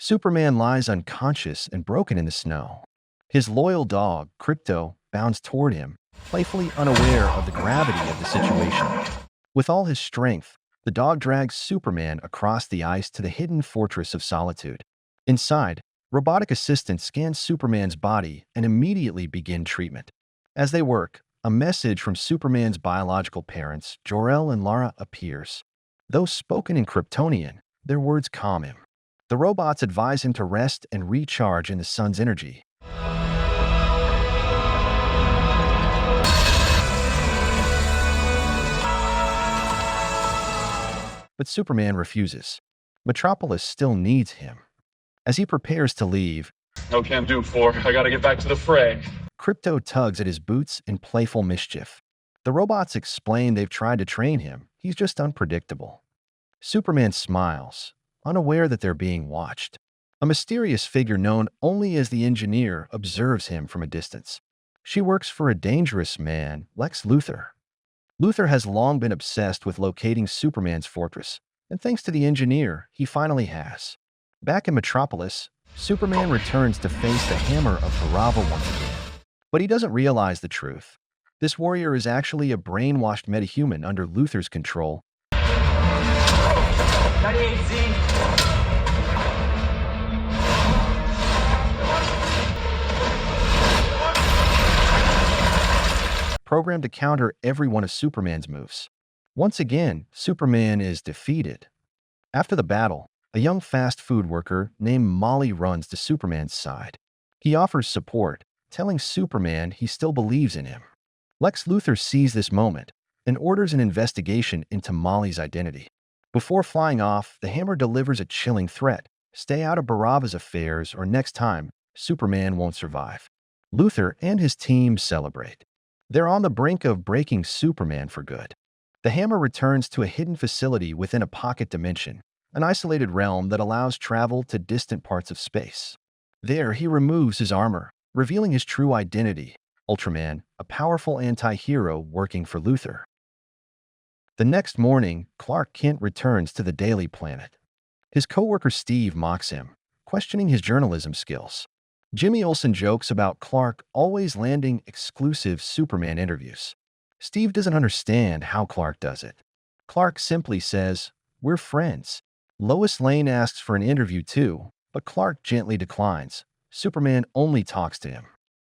Superman lies unconscious and broken in the snow. His loyal dog, Crypto, bounds toward him, playfully unaware of the gravity of the situation. With all his strength, the dog drags Superman across the ice to the hidden fortress of solitude. Inside, robotic assistants scan Superman's body and immediately begin treatment. As they work, a message from Superman's biological parents, Jor-El and Lara, appears. Though spoken in Kryptonian, their words calm him. The robots advise him to rest and recharge in the sun's energy. But Superman refuses. Metropolis still needs him. As he prepares to leave, No can do, for I gotta get back to the fray. Crypto tugs at his boots in playful mischief. The robots explain they've tried to train him. He's just unpredictable. Superman smiles, unaware that they're being watched. A mysterious figure known only as the Engineer observes him from a distance. She works for a dangerous man, Lex Luthor. Luthor has long been obsessed with locating Superman's fortress, and thanks to the Engineer, he finally has. Back in Metropolis, Superman returns to face the hammer of Barava once again. But he doesn't realize the truth. This warrior is actually a brainwashed metahuman under Luthor's control. 98Z. Programmed to counter every one of Superman's moves. Once again, Superman is defeated. After the battle, a young fast food worker named Molly runs to Superman's side. He offers support, telling Superman he still believes in him. Lex Luthor sees this moment and orders an investigation into Molly's identity. Before flying off, the Hammer delivers a chilling threat. Stay out of Barava's affairs or next time, Superman won't survive. Luthor and his team celebrate. They're on the brink of breaking Superman for good. The Hammer returns to a hidden facility within a pocket dimension, an isolated realm that allows travel to distant parts of space. There, he removes his armor, revealing his true identity, Ultraman, a powerful anti-hero working for Luthor. The next morning, Clark Kent returns to the Daily Planet. His coworker Steve mocks him, questioning his journalism skills. Jimmy Olsen jokes about Clark always landing exclusive Superman interviews. Steve doesn't understand how Clark does it. Clark simply says, "We're friends." Lois Lane asks for an interview too, but Clark gently declines. Superman only talks to him.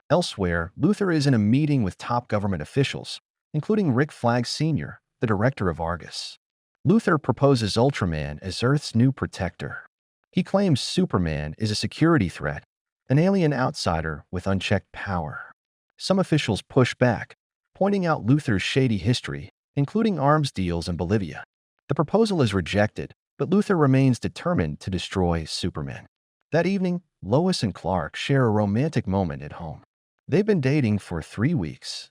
Elsewhere, Luthor is in a meeting with top government officials, including Rick Flag Sr., the director of Argus. Luthor proposes Ultraman as Earth's new protector. He claims Superman is a security threat, an alien outsider with unchecked power. Some officials push back, pointing out Luthor's shady history, including arms deals in Bolivia. The proposal is rejected, but Luthor remains determined to destroy Superman. That evening, Lois and Clark share a romantic moment at home. They've been dating for 3 weeks.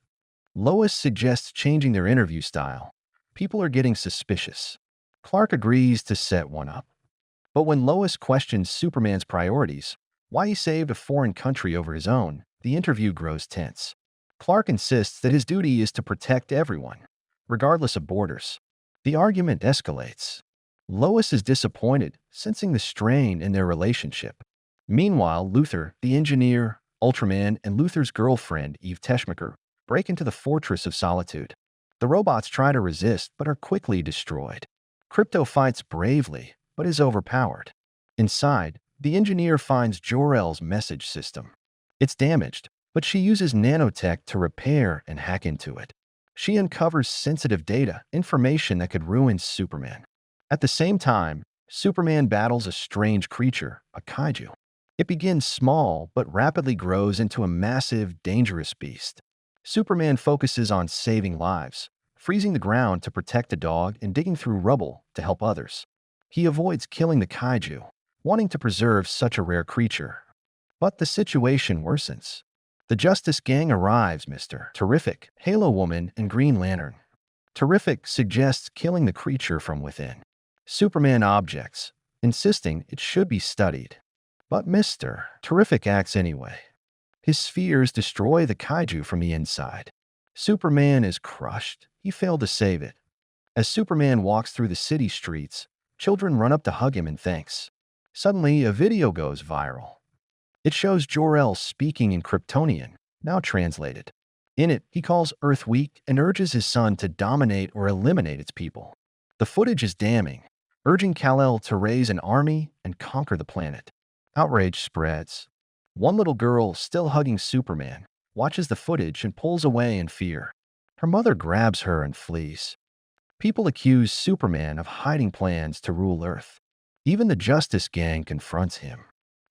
Lois suggests changing their interview style. People are getting suspicious. Clark agrees to set one up. But when Lois questions Superman's priorities, why he saved a foreign country over his own, the interview grows tense. Clark insists that his duty is to protect everyone, regardless of borders. The argument escalates. Lois is disappointed, sensing the strain in their relationship. Meanwhile, Luthor, the Engineer, Ultraman, and Luthor's girlfriend, Eve Teschmacher, break into the Fortress of Solitude. The robots try to resist, but are quickly destroyed. Crypto fights bravely, but is overpowered. Inside, the Engineer finds Jor-El's message system. It's damaged, but she uses nanotech to repair and hack into it. She uncovers sensitive data, information that could ruin Superman. At the same time, Superman battles a strange creature, a kaiju. It begins small, but rapidly grows into a massive, dangerous beast. Superman focuses on saving lives, freezing the ground to protect a dog and digging through rubble to help others. He avoids killing the kaiju, wanting to preserve such a rare creature. But the situation worsens. The Justice Gang arrives, Mr. Terrific, Halo Woman, and Green Lantern. Terrific suggests killing the creature from within. Superman objects, insisting it should be studied. But Mr. Terrific acts anyway. His spheres destroy the kaiju from the inside. Superman is crushed. He failed to save it. As Superman walks through the city streets, children run up to hug him in thanks. Suddenly, a video goes viral. It shows Jor-El speaking in Kryptonian, now translated. In it, he calls Earth weak and urges his son to dominate or eliminate its people. The footage is damning, urging Kal-El to raise an army and conquer the planet. Outrage spreads. One little girl, still hugging Superman, watches the footage and pulls away in fear. Her mother grabs her and flees. People accuse Superman of hiding plans to rule Earth. Even the Justice Gang confronts him.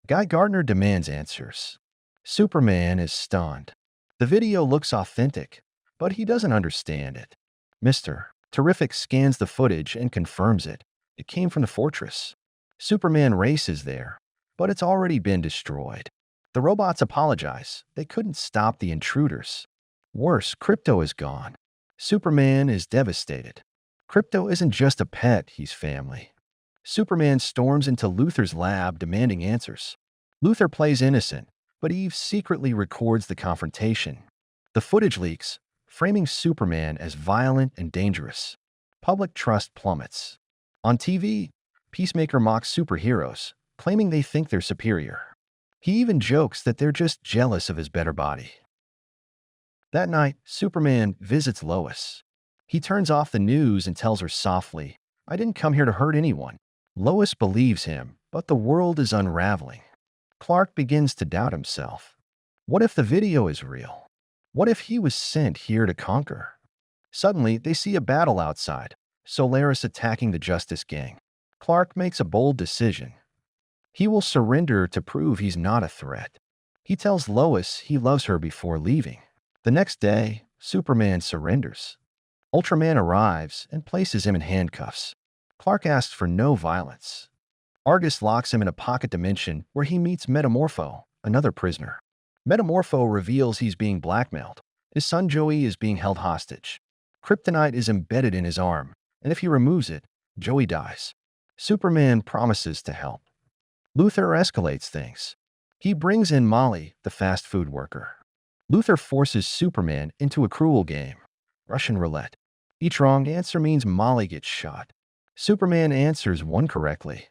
Guy Gardner demands answers. Superman is stunned. The video looks authentic, but he doesn't understand it. Mr. Terrific scans the footage and confirms it. It came from the fortress. Superman races there, but it's already been destroyed. The robots apologize. They couldn't stop the intruders. Worse, Krypto is gone. Superman is devastated. Krypto isn't just a pet, he's family. Superman storms into Luthor's lab demanding answers. Luthor plays innocent, but Eve secretly records the confrontation. The footage leaks, framing Superman as violent and dangerous. Public trust plummets. On TV, Peacemaker mocks superheroes, claiming they think they're superior. He even jokes that they're just jealous of his better body. That night, Superman visits Lois. He turns off the news and tells her softly, "I didn't come here to hurt anyone." Lois believes him, but the world is unraveling. Clark begins to doubt himself. What if the video is real? What if he was sent here to conquer? Suddenly, they see a battle outside, Solaris attacking the Justice Gang. Clark makes a bold decision. He will surrender to prove he's not a threat. He tells Lois he loves her before leaving. The next day, Superman surrenders. Ultraman arrives and places him in handcuffs. Clark asks for no violence. Argus locks him in a pocket dimension where he meets Metamorpho, another prisoner. Metamorpho reveals he's being blackmailed. His son Joey is being held hostage. Kryptonite is embedded in his arm, and if he removes it, Joey dies. Superman promises to help. Luthor escalates things. He brings in Molly, the fast food worker. Luthor forces Superman into a cruel game, Russian roulette. Each wrong answer means Molly gets shot. Superman answers one correctly,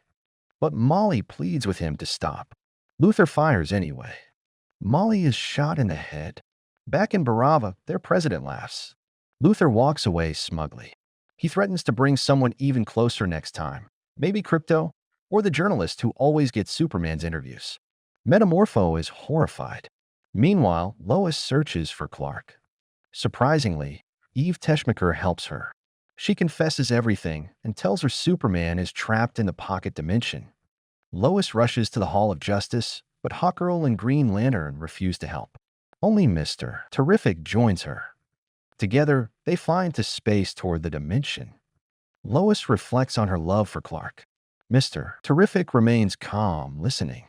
but Molly pleads with him to stop. Luthor fires anyway. Molly is shot in the head. Back in Barava, their president laughs. Luthor walks away smugly. He threatens to bring someone even closer next time. Maybe Krypto, or the journalist who always gets Superman's interviews. Metamorpho is horrified. Meanwhile, Lois searches for Clark. Surprisingly, Eve Teschmacher helps her. She confesses everything and tells her Superman is trapped in the pocket dimension. Lois rushes to the Hall of Justice, but Hawkgirl and Green Lantern refuse to help. Only Mr. Terrific joins her. Together, they fly into space toward the dimension. Lois reflects on her love for Clark. Mr. Terrific remains calm, listening.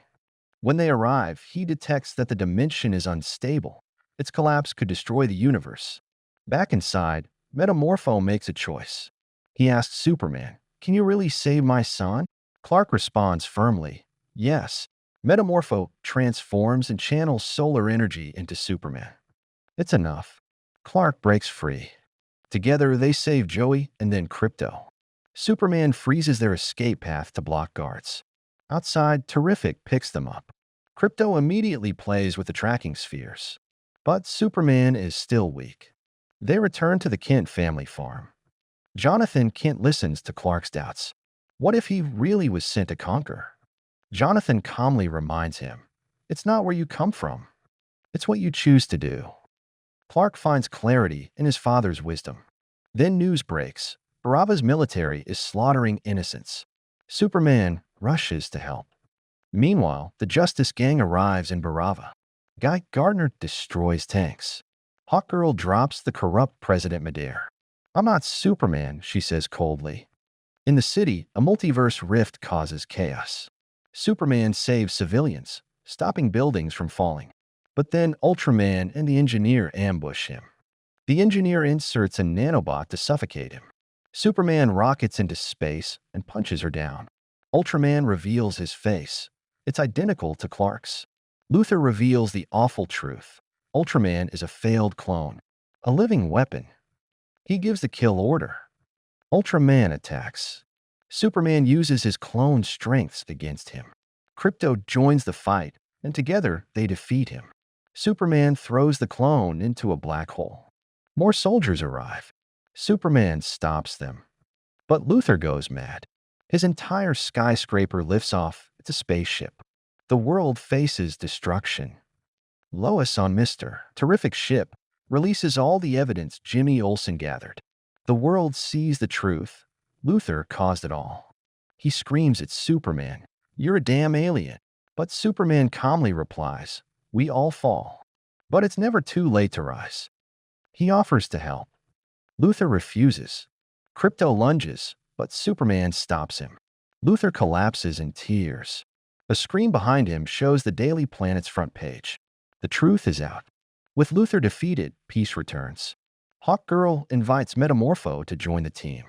When they arrive, he detects that the dimension is unstable. Its collapse could destroy the universe. Back inside, Metamorpho makes a choice. He asks Superman, "Can you really save my son?" Clark responds firmly, "Yes." Metamorpho transforms and channels solar energy into Superman. It's enough. Clark breaks free. Together, they save Joey and then Krypto. Superman freezes their escape path to block guards. Outside, Terrific picks them up. Krypto immediately plays with the tracking spheres. But Superman is still weak. They return to the Kent family farm. Jonathan Kent listens to Clark's doubts. What if he really was sent to conquer? Jonathan calmly reminds him, "It's not where you come from. It's what you choose to do." Clark finds clarity in his father's wisdom. Then news breaks. Barava's military is slaughtering innocents. Superman rushes to help. Meanwhile, the Justice Gang arrives in Barava. Guy Gardner destroys tanks. Hawkgirl drops the corrupt President Midair. "I'm not Superman," she says coldly. In the city, a multiverse rift causes chaos. Superman saves civilians, stopping buildings from falling. But then Ultraman and the engineer ambush him. The engineer inserts a nanobot to suffocate him. Superman rockets into space and punches her down. Ultraman reveals his face. It's identical to Clark's. Luthor reveals the awful truth. Ultraman is a failed clone, a living weapon. He gives the kill order. Ultraman attacks. Superman uses his clone's strengths against him. Krypto joins the fight, and together they defeat him. Superman throws the clone into a black hole. More soldiers arrive. Superman stops them. But Luthor goes mad. His entire skyscraper lifts off. It's a spaceship. The world faces destruction. Lois on Mr. Terrific Ship releases all the evidence Jimmy Olsen gathered. The world sees the truth. Luthor caused it all. He screams at Superman, "You're a damn alien." But Superman calmly replies, "We all fall." But it's never too late to rise. He offers to help. Luthor refuses. Krypto lunges, but Superman stops him. Luthor collapses in tears. A screen behind him shows the Daily Planet's front page. The truth is out. With Luthor defeated, peace returns. Hawkgirl invites Metamorpho to join the team.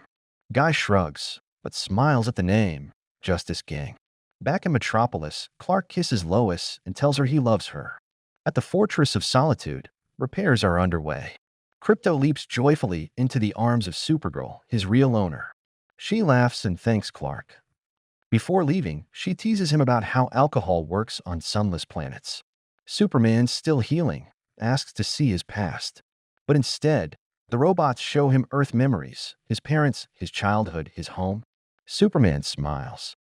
Guy shrugs, but smiles at the name, Justice Gang. Back in Metropolis, Clark kisses Lois and tells her he loves her. At the Fortress of Solitude, repairs are underway. Krypto leaps joyfully into the arms of Supergirl, his real owner. She laughs and thanks Clark. Before leaving, she teases him about how alcohol works on sunless planets. Superman, still healing, asks to see his past. But instead, the robots show him Earth memories, his parents, his childhood, his home. Superman smiles.